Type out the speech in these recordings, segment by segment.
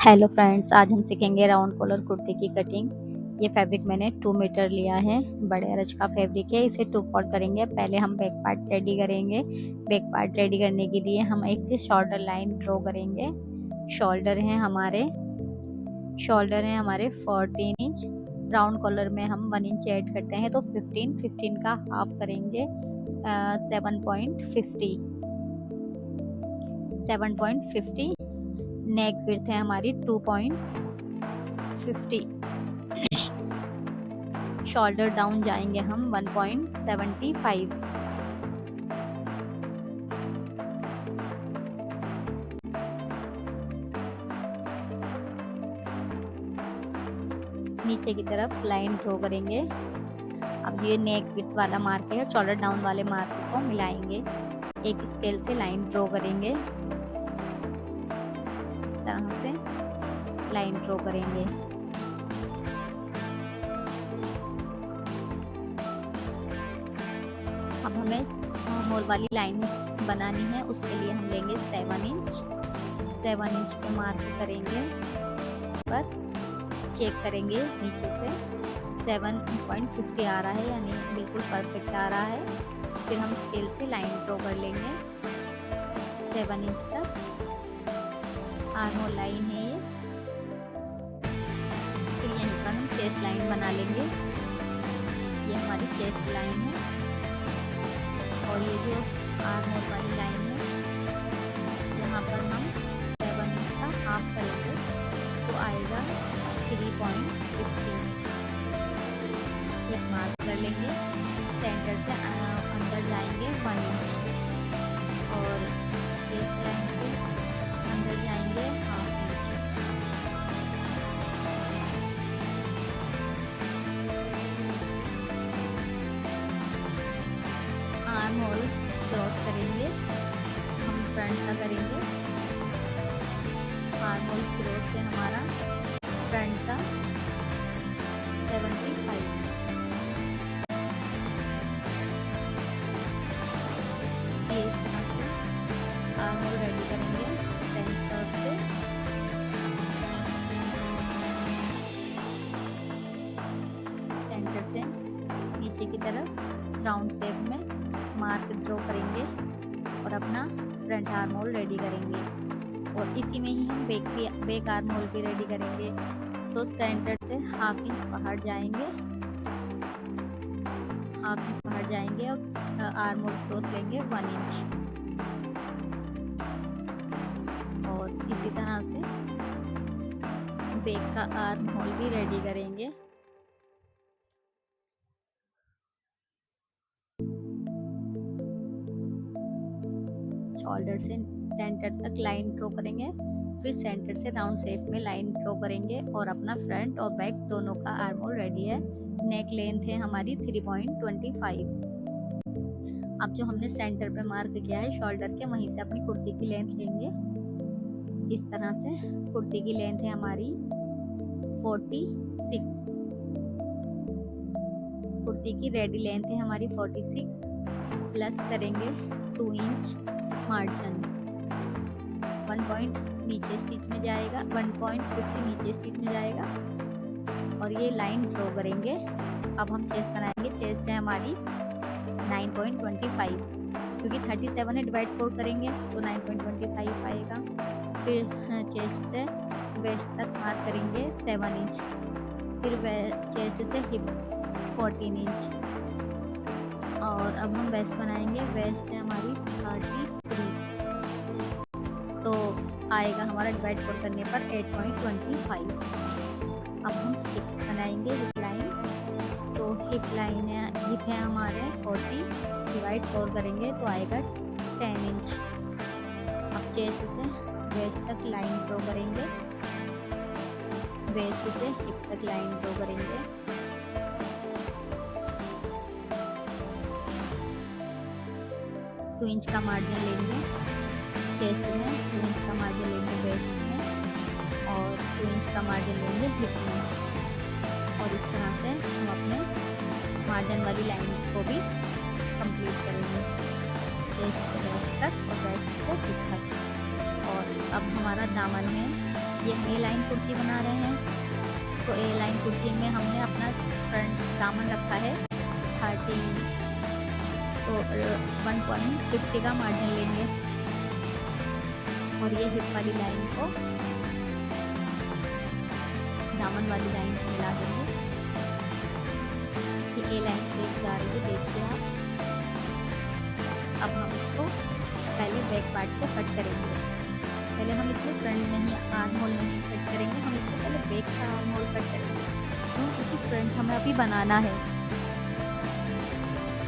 Hello friends, आज हम सीखेंगे राउंड कॉलर कुर्ती की कटिंग। ये फैब्रिक मैंने 2 मीटर लिया है, बड़े अरज का फैब्रिक है। इसे 2 फोल्ड करेंगे। पहले हम बैक पार्ट रेडी करेंगे। बैक पार्ट रेडी करने के लिए हम एक शोल्डर लाइन ड्रॉ करेंगे। शोल्डर है हमारे 14 इंच। राउंड कॉलर में हम 1 इंच ऐड करते हैं तो 15 का हाफ करेंगे। 7.50 नेक विड्थ है हमारी 2.50। शोल्डर डाउन जाएंगे हम 1.75। नीचे की तरफ लाइन ड्रॉ करेंगे। अब ये नेक विड्थ वाला मार्क है, शोल्डर डाउन वाले मार्क को मिलाएंगे। एक स्केल से लाइन ड्रॉ करेंगे। इस तरह से लाइन ड्रॉ करेंगे। अब हमें मोल वाली लाइन बनानी है, उसके लिए हम लेंगे 7 इंच पे मार्क करेंगे। पर चेक करेंगे नीचे से 7.50 आ रहा है, यानी बिल्कुल परफेक्ट आ रहा है। फिर हम स्केल से लाइन ड्रॉ कर लेंगे 7 इंच तक। आर्मोल लाइन है ये। फिर यहीं पर हम चेस्ट लाइन बना लेंगे। ये हमारी चेस्ट लाइन है और ये जो आर्मोल वाली लाइन है, यहाँ पर हम 7 इंच का हाफ करेंगे तो आएगा 3.50। एक मार्क कर लेंगे। सेंटर से अंदर जाएंगे 1 इंच और चेस्ट लाइन से अंदर जाएंगे half inch. Arm hole cross करेंगे, हम फ्रंट का करेंगे। आर्म होल क्रॉस से हमारा फ्रंट का 75। ये इस तरह से आर्म होल रेडी करेंगे सेंटर से। सेंटर से नीचे की तरफ राउंड शेप में मार्क ड्रॉ करेंगे और अपना फ्रंट आर्म होल रेडी करेंगे। और इसी में ही हम बैक आर्म होल भी रेडी करेंगे। तो सेंटर से हाफ इंच बाहर जाएंगे, और आर्म होल क्रॉस लेंगे 1 इंच। और इसी तरह से बैक का आर्म होल भी रेडी करेंगे। शोल्डर से सेंटर तक लाइन ड्रॉ करेंगे। फिर सेंटर से राउंड शेप में लाइन ड्रॉ करेंगे और अपना फ्रंट और बैक दोनों का आर्म होल रेडी है। नेक लेंथ है हमारी 3.25। अब जो हमने सेंटर पे मार्क किया है शोल्डर के, वहीं से अपनी कुर्ती की लेंथ लेंगे। इस तरह से कुर्ती की लेंथ है हमारी 46। कुर्ती की रेडी लेंथ है हमारी 46। प्लस करेंगे 2 इंच मार्जिन। 1 पॉइंट नीचे स्टिच में जाएगा, 1.50 नीचे स्टिच में जाएगा और ये लाइन ड्रॉ करेंगे। अब हम चेस्ट बनाएंगे। चेस्ट है हमारी 9.25, क्योंकि 37 है, डिवाइड 4 करेंगे तो 9.25 आएगा। फिर चेस्ट से वेस्ट तक मार्क करेंगे 7 इंच। फिर चेस्ट से हिप 14 इंच। और अब हम वेस्ट बनाएंगे। वेस्ट है हमारी 33, तो आएगा हमारा डिवाइड 4 करने पर 8.25। अब हम हिप बनाएंगे, हिप लाइन। तो हिप है हमारे 40, डिवाइड 4 करेंगे तो आएगा 10 इंच। अब चेस्ट से वेस्ट तक लाइन ड्रॉ करेंगे, वेस्ट से हिप तक लाइन ड्रॉ करेंगे। टू इंच का मार्जिन लेंगे चेस्ट में, 2 इंच का मार्जिन लेंगे वेस्ट में और 2 इंच का मार्जिन लेंगे हिप में। और इस तरह से हम अपने मार्जिन वाली लाइन को भी कंप्लीट करेंगे चेस्ट से वेस्ट तक और वेस्ट से हिप तक। और अब हमारा दामन है ये हम ए लाइन कुर्ती बना रहे हैं, तो ए लाइन कुर्ती में हमने अपना फ्रंट दामन रखा है 30, तो 1.50 का मार्जिन लेंगे और ये हिप वाली लाइन को दामन वाली लाइन से मिला देंगे। ये ए लाइन से जा रही है, देखिए आप। अब हम इसको पहले बैक पार्ट को कट करेंगे। पहले हम इसमें फ्रंट नहीं, आर्म होल नहीं कट करेंगे, हम इसको पहले बैक का आर्म होल कट करेंगे। क्यों? क्योंकि फ्रंट हमें अभी बनाना है,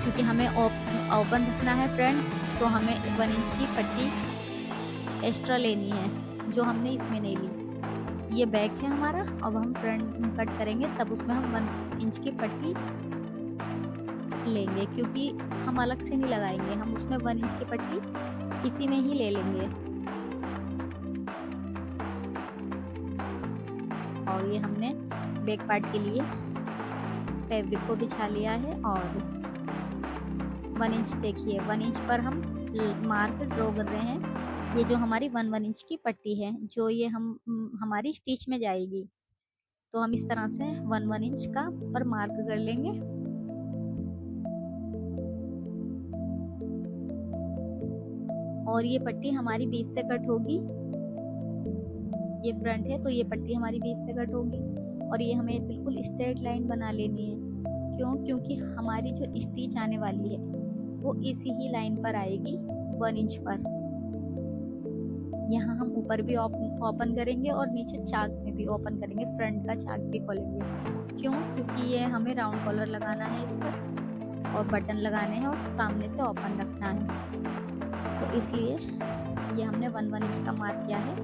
क्योंकि हमें ओपन रखना है फ्रंट, तो हमें 1 इंच की पट्टी एक्स्ट्रा लेनी है, जो हमने इसमें नहीं ली। ये बैक है हमारा, अब हम फ्रंट कट करेंगे तब उसमें हम 1 इंच की पट्टी लेंगे, क्योंकि हम अलग से नहीं लगाएंगे, हम उसमें 1 इंच की पट्टी इसी में ही ले लेंगे। और ये हमने बैक पार्ट के लिए फैब्रिक को बिछा लिया है और 1 इंच, देखिए 1 इंच पर हम मार्क ड्रॉ कर रहे हैं। ये जो हमारी 1 इंच की पट्टी है, जो ये हमारी स्टिच में जाएगी, तो हम इस तरह से 1 इंच का पर मार्क कर लेंगे। और ये पट्टी हमारी बीच से कट होगी, ये फ्रंट है तो ये पट्टी हमारी बीच से कट होगी और ये हमें बिल्कुल स्ट्रेट लाइन बना लेनी है। क्यों? क्योंकि हमारी जो स्टिच आने वाली है वो इसी ही लाइन पर आएगी, 1 इंच पर। यहाँ हम ऊपर भी ओपन करेंगे और नीचे चाक में भी ओपन करेंगे, फ्रंट का चाक भी खोलेंगे। क्यों? क्योंकि ये हमें राउंड कॉलर लगाना है इस पर और बटन लगाने हैं और सामने से ओपन रखना है, तो इसलिए ये हमने 1 इंच का मार्क किया है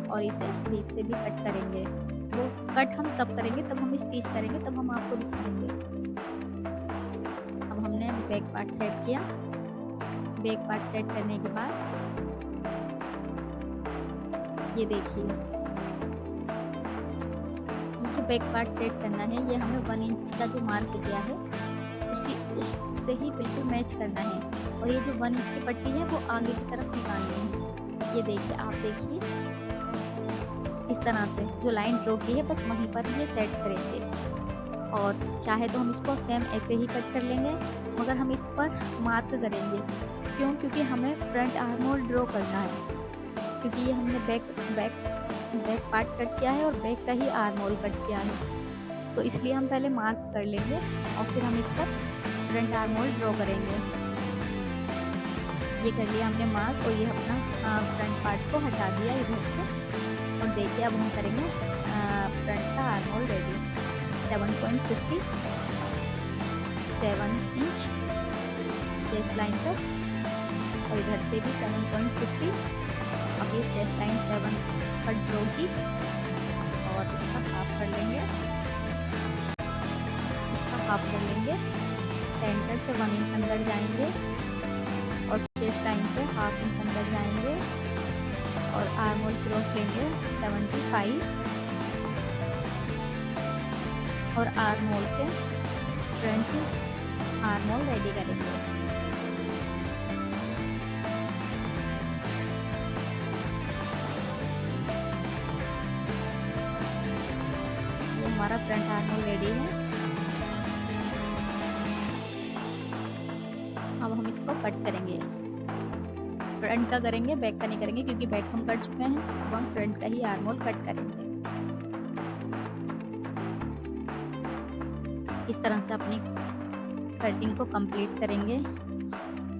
और इसे बीच से भी कट करेंगे। वो कट हम तब करेंगे, तब हम स्टिच करेंगे, तब हम आपको दिखाएंगे। अब हमने बैक पार्ट सेट किया। बैक पार्ट सेट करने के बाद ये देखिए, जो बैक पार्ट सेट करना है, ये हमें 1 इंच का जो मार्क किया है उससे ही बिल्कुल मैच करना है। और ये जो 1 इंच की पट्टी है वो आगे की तरफ निकालनी है। ये देखिए, आप देखिए इस तरह से जो लाइन ड्रॉ की है बस वहीं पर ये सेट करेंगे। और चाहे तो हम इसको सेम ऐसे ही कट कर लेंगे, मगर हम इस पर मार्क करेंगे। क्यों? क्योंकि हमें फ्रंट आर्म होल ड्रॉ करना है, क्योंकि ये हमने बैक पार्ट कट किया है और बैक का ही आर्म होल कट किया है, तो इसलिए हम पहले मार्क कर लेंगे और फिर हम इस पर फ्रंट आर्म होल ड्रॉ करेंगे। ये कर लिया हमने मार्क और ये अपना फ्रंट पार्ट को हटा दिया इधर से। और देखिए अब हम करेंगे फ्रंट का arm hole ready. 7.50 7 inch chest line पर और इधर से भी 7.50। अब ये चेस्ट लाइन 7 पर ड्रॉ की और इसका हाफ कर लेंगे, सेंटर से 1 इंच अंदर जाएंगे और चेस्ट लाइन से ½ इंच अंदर जाएंगे और आर्म होल क्रॉस लेंगे 75 और आर्म होल से फ्रंट आर्म होल रेडी करेंगे। ये हमारा फ्रंट आर्म होल रेडी है। अब हम इसको कट करेंगे, फ्रंट का करेंगे, बैक का नहीं करेंगे, क्योंकि बैक हम कर चुके हैं। अब हम फ्रंट का ही आर्म होल कट करेंगे। इस तरह से अपनी कटिंग को कंप्लीट करेंगे।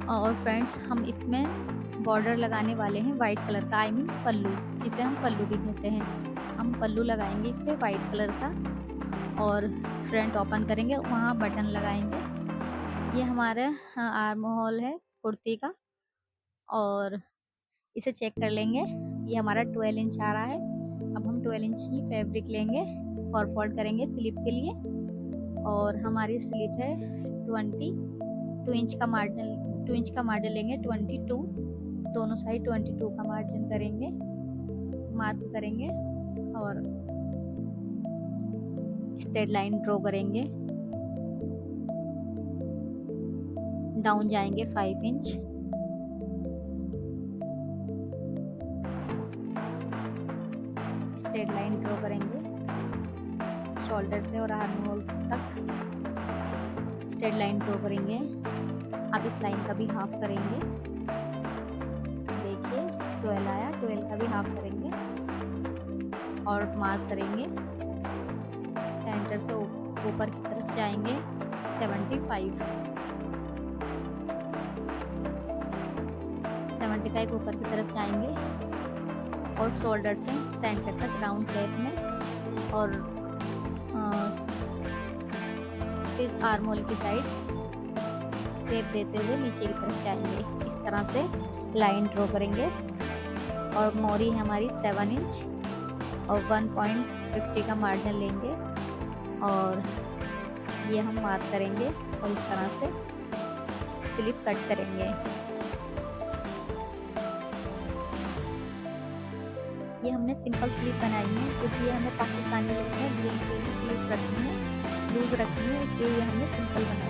और फ्रेंड्स, हम इसमें बॉर्डर लगाने वाले हैं वाइट कलर का, आई मीन पल्लू, जिसे हम पल्लू भी कहते हैं। हम पल्लू लगाएंगे इस पर वाइट कलर का और फ्रंट ओपन करेंगे, वहाँ बटन लगाएंगे। ये हमारा आर्म होल है कुर्ती का और इसे चेक कर लेंगे। ये हमारा 12 इंच आ रहा है। अब हम 12 इंच ही फैब्रिक लेंगे और फोल्ड करेंगे स्लीव के लिए और हमारी स्लीव है 2 इंच का मार्जिन लेंगे, 22 दोनों साइड 22 का मार्जिन करेंगे, मार्क करेंगे और स्ट्रेट लाइन ड्रॉ करेंगे। डाउन जाएंगे 5 इंच, स्ट्रेट लाइन ड्रॉ करेंगे शोल्डर से और आर्म होल तक स्ट्रेट लाइन ड्रॉ करेंगे। आप इस लाइन का भी हाफ करेंगे। देखिए 12 आया, 12 का भी हाफ करेंगे और मार्क करेंगे। सेंटर से ऊपर की तरफ जाएंगे 75 ऊपर की तरफ जाएंगे और शोल्डर से सेंटर तक राउंड शेप में और फिर आर्म होल की साइड शेप देते हुए नीचे की तरफ जाएंगे। इस तरह से लाइन ड्रॉ करेंगे और मोरी हमारी 7 इंच और 1.50 का मार्जिन लेंगे और ये हम मार्क करेंगे और इस तरह से स्लिप कट करेंगे। ये हमने सिंपल स्लीव बनाई है क्योंकि ये हमें पाकिस्तानी लुक में ग्रीन स्लीव रखनी है, लूज रखनी है, इसलिए ये हमने सिंपल बनाई है।